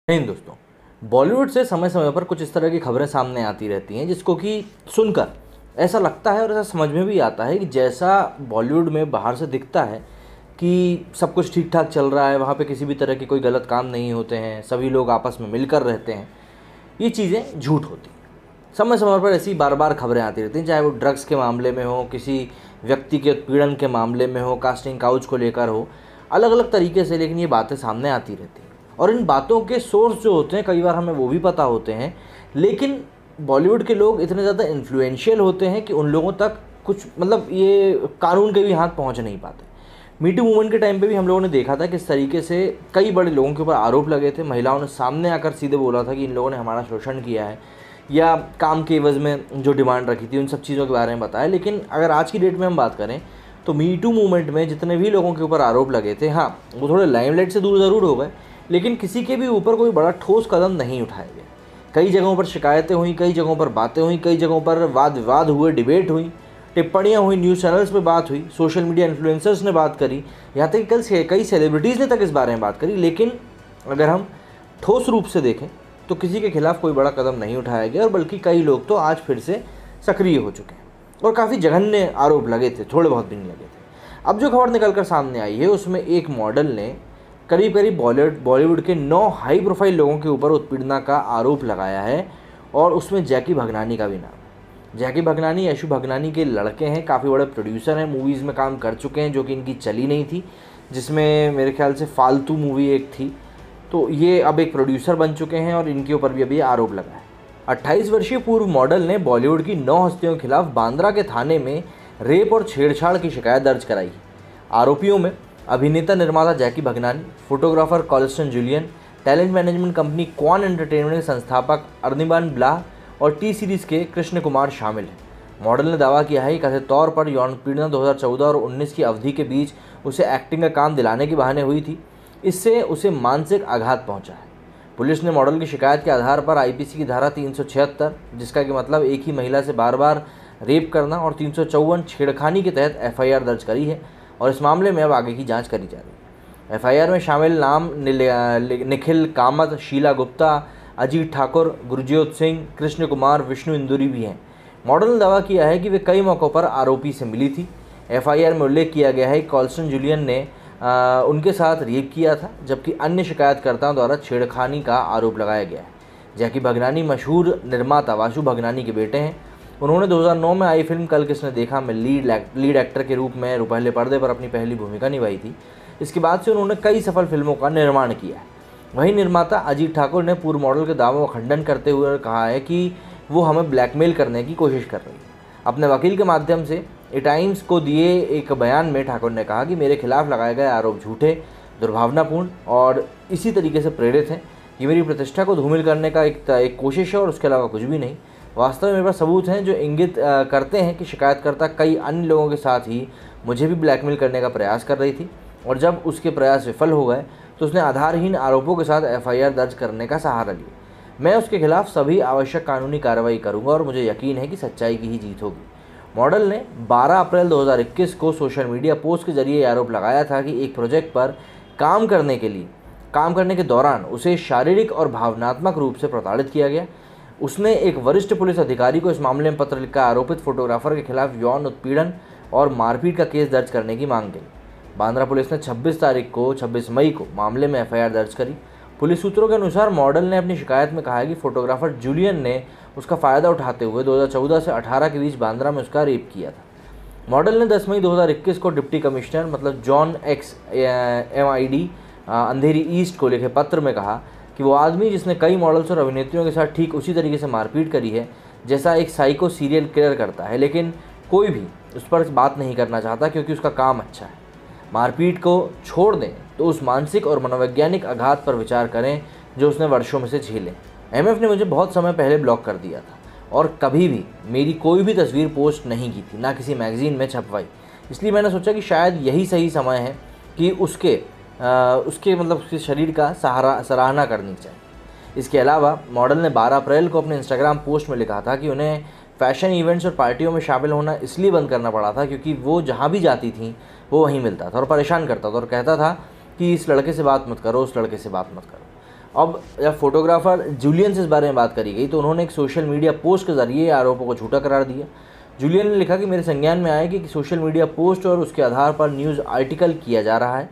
नहीं दोस्तों, बॉलीवुड से समय समय पर कुछ इस तरह की खबरें सामने आती रहती हैं जिसको कि सुनकर ऐसा लगता है और ऐसा समझ में भी आता है कि जैसा बॉलीवुड में बाहर से दिखता है कि सब कुछ ठीक ठाक चल रहा है, वहाँ पे किसी भी तरह के कोई गलत काम नहीं होते हैं, सभी लोग आपस में मिलकर रहते हैं, ये चीज़ें झूठ होती हैं। समय समय पर ऐसी बार बार खबरें आती रहती हैं, चाहे वो ड्रग्स के मामले में हो, किसी व्यक्ति के उत्पीड़न के मामले में हो, कास्टिंग काउच को लेकर हो, अलग अलग तरीके से, लेकिन ये बातें सामने आती रहती हैं। और इन बातों के सोर्स जो होते हैं कई बार हमें वो भी पता होते हैं, लेकिन बॉलीवुड के लोग इतने ज़्यादा इन्फ्लुएंशियल होते हैं कि उन लोगों तक कुछ ये कानून के भी हाथ पहुंच नहीं पाते। मीटू मूवमेंट के टाइम पे भी हम लोगों ने देखा था किस तरीके से कई बड़े लोगों के ऊपर आरोप लगे थे। महिलाओं ने सामने आकर सीधे बोला था कि इन लोगों ने हमारा शोषण किया है या काम के एवज में जो डिमांड रखी थी, उन सब चीज़ों के बारे में बताया। लेकिन अगर आज की डेट में हम बात करें तो मीटू मूवमेंट में जितने भी लोगों के ऊपर आरोप लगे थे, हाँ वो थोड़े लाइमलाइट से दूर ज़रूर हो गए, लेकिन किसी के भी ऊपर कोई बड़ा ठोस कदम नहीं उठाया गया। कई जगहों पर शिकायतें हुई, कई जगहों पर बातें हुई, कई जगहों पर वाद विवाद हुए, डिबेट हुई, टिप्पणियाँ हुई, न्यूज़ चैनल्स पे बात हुई, सोशल मीडिया इन्फ्लुएंसर्स ने बात करी, यहाँ तक कि कई सेलिब्रिटीज़ ने तक इस बारे में बात करी। लेकिन अगर हम ठोस रूप से देखें तो किसी के खिलाफ कोई बड़ा कदम नहीं उठाया गया, और बल्कि कई लोग तो आज फिर से सक्रिय हो चुके हैं और काफ़ी जघन्य आरोप लगे थे, थोड़े बहुत भी नहीं लगे थे। अब जो खबर निकल कर सामने आई है उसमें एक मॉडल ने करीब करीब बॉलीवुड के 9 हाई प्रोफाइल लोगों के ऊपर उत्पीड़ना का आरोप लगाया है, और उसमें जैकी भगनानी का भी नाम है। जैकी भगनानी यशु भगनानी के लड़के हैं, काफ़ी बड़े प्रोड्यूसर हैं, मूवीज़ में काम कर चुके हैं जो कि इनकी चली नहीं थी, जिसमें मेरे ख्याल से फालतू मूवी एक थी। तो ये अब एक प्रोड्यूसर बन चुके हैं और इनके ऊपर भी अभी आरोप लगा है। 28 वर्षीय पूर्व मॉडल ने बॉलीवुड की 9 हस्तियों के खिलाफ बांद्रा के थाने में रेप और छेड़छाड़ की शिकायत दर्ज कराई। आरोपियों में अभिनेता निर्माता Jackie Bhagnani, photographer Colston Julian, talent management company Kwan entertainment के संस्थापक अर्निबान ब्लाह और टी सीरीज़ के कृष्ण कुमार शामिल हैं। मॉडल ने दावा किया है कि कथित तौर पर यौन पीड़न 2014 और 19 की अवधि के बीच उसे एक्टिंग का काम दिलाने के बहाने हुई थी, इससे उसे मानसिक आघात पहुंचा है। पुलिस ने मॉडल की शिकायत के आधार पर आईपीसी की धारा 376, जिसका कि मतलब एक ही महिला से बार बार रेप करना, और 354 छेड़खानी के तहत एफआईआर दर्ज करी है, और इस मामले में अब आगे की जांच करी जा रही है। एफआईआर में शामिल नाम निखिल कामत, शीला गुप्ता, अजीत ठाकुर, गुरजीत सिंह, कृष्ण कुमार, विष्णु इंदुरी भी हैं। मॉडल ने दावा किया है कि वे कई मौक़ों पर आरोपी से मिली थी। एफआईआर में उल्लेख किया गया है कि कॉल्स्टन जूलियन ने उनके साथ रेप किया था, जबकि अन्य शिकायतकर्ताओं द्वारा छेड़खानी का आरोप लगाया गया है। जैकी भगनानी मशहूर निर्माता वासु भगनानी के बेटे हैं। उन्होंने 2009 में आई फिल्म कल किसने देखा में लीड एक्टर के रूप में पहले पर्दे पर अपनी पहली भूमिका निभाई थी। इसके बाद से उन्होंने कई सफल फिल्मों का निर्माण किया है। वहीं निर्माता अजीत ठाकुर ने पूर्व मॉडल के दावों का खंडन करते हुए कहा है कि वो हमें ब्लैकमेल करने की कोशिश कर रही है। अपने वकील के माध्यम से ए टाइम्स को दिए एक बयान में ठाकुर ने कहा कि मेरे खिलाफ लगाए गए आरोप झूठे, दुर्भावनापूर्ण और इसी तरीके से प्रेरित हैं। ये मेरी प्रतिष्ठा को धूमिल करने का एक कोशिश है और उसके अलावा कुछ भी नहीं। वास्तव में मेरे पास सबूत हैं जो इंगित करते हैं कि शिकायतकर्ता कई अन्य लोगों के साथ ही मुझे भी ब्लैकमेल करने का प्रयास कर रही थी, और जब उसके प्रयास विफल हो गए तो उसने आधारहीन आरोपों के साथ एफआईआर दर्ज करने का सहारा लिया। मैं उसके खिलाफ सभी आवश्यक कानूनी कार्रवाई करूंगा और मुझे यकीन है कि सच्चाई की ही जीत होगी। मॉडल ने 12 अप्रैल 2021 को सोशल मीडिया पोस्ट के जरिए आरोप लगाया था कि एक प्रोजेक्ट पर काम करने के दौरान उसे शारीरिक और भावनात्मक रूप से प्रताड़ित किया गया। उसने एक वरिष्ठ पुलिस अधिकारी को इस मामले में पत्र लिखकर आरोपित फोटोग्राफर के खिलाफ यौन उत्पीड़न और मारपीट का केस दर्ज करने की मांग की। बांद्रा पुलिस ने 26 मई को मामले में एफआईआर दर्ज करी। पुलिस सूत्रों के अनुसार मॉडल ने अपनी शिकायत में कहा है कि फोटोग्राफर जूलियन ने उसका फ़ायदा उठाते हुए 2014 से 18 के बीच बांद्रा में उसका रेप किया था। मॉडल ने 10 मई 2021 को deputy commissioner John x MID अंधेरी ईस्ट को लिखे पत्र में कहा कि वो आदमी जिसने कई मॉडल्स और अभिनेत्रियों के साथ ठीक उसी तरीके से मारपीट करी है जैसा एक साइको सीरियल किलर करता है, लेकिन कोई भी उस पर बात नहीं करना चाहता क्योंकि उसका काम अच्छा है। मारपीट को छोड़ दें तो उस मानसिक और मनोवैज्ञानिक आघात पर विचार करें जो उसने वर्षों में से झेले। MF ने मुझे बहुत समय पहले ब्लॉक कर दिया था और कभी भी मेरी कोई भी तस्वीर पोस्ट नहीं की थी, ना किसी मैगजीन में छपवाई। इसलिए मैंने सोचा कि शायद यही सही समय है कि उसके शरीर का सराहना करनी चाहिए। इसके अलावा मॉडल ने 12 अप्रैल को अपने इंस्टाग्राम पोस्ट में लिखा था कि उन्हें फैशन इवेंट्स और पार्टियों में शामिल होना इसलिए बंद करना पड़ा था क्योंकि वो जहाँ भी जाती थी वो वहीं मिलता था और परेशान करता था और कहता था कि इस लड़के से बात मत करो, उस लड़के से बात मत करो। अब जब फोटोग्राफर जूलियन से इस बारे में बात करी गई तो उन्होंने एक सोशल मीडिया पोस्ट के ज़रिए आरोपों को झूठा करार दिया। जूलियन ने लिखा कि मेरे संज्ञान में आया कि सोशल मीडिया पोस्ट और उसके आधार पर न्यूज़ आर्टिकल किया जा रहा है।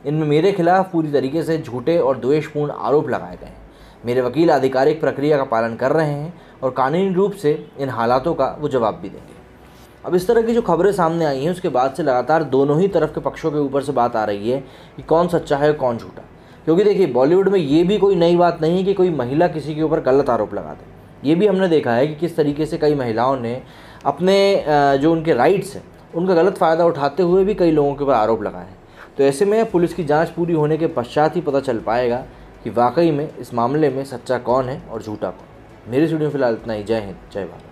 इनमें मेरे खिलाफ पूरी तरीके से झूठे और द्वेषपूर्ण आरोप लगाए गए हैं। मेरे वकील आधिकारिक प्रक्रिया का पालन कर रहे हैं और कानूनी रूप से इन हालातों का वो जवाब भी देंगे। अब इस तरह की जो खबरें सामने आई हैं उसके बाद से लगातार दोनों ही तरफ के पक्षों के ऊपर से बात आ रही है कि कौन सच्चा है और कौन झूठा। क्योंकि देखिए, बॉलीवुड में ये भी कोई नई बात नहीं है कि कोई महिला किसी के ऊपर गलत आरोप लगा दे। ये भी हमने देखा है कि किस तरीके से कई महिलाओं ने अपने जो उनके राइट्स हैं उनका गलत फ़ायदा उठाते हुए भी कई लोगों के ऊपर आरोप लगाए हैं। तो ऐसे में पुलिस की जांच पूरी होने के पश्चात ही पता चल पाएगा कि वाकई में इस मामले में सच्चा कौन है और झूठा कौन। मेरी वीडियो फिलहाल इतना ही। जय हिंद, जय भारत।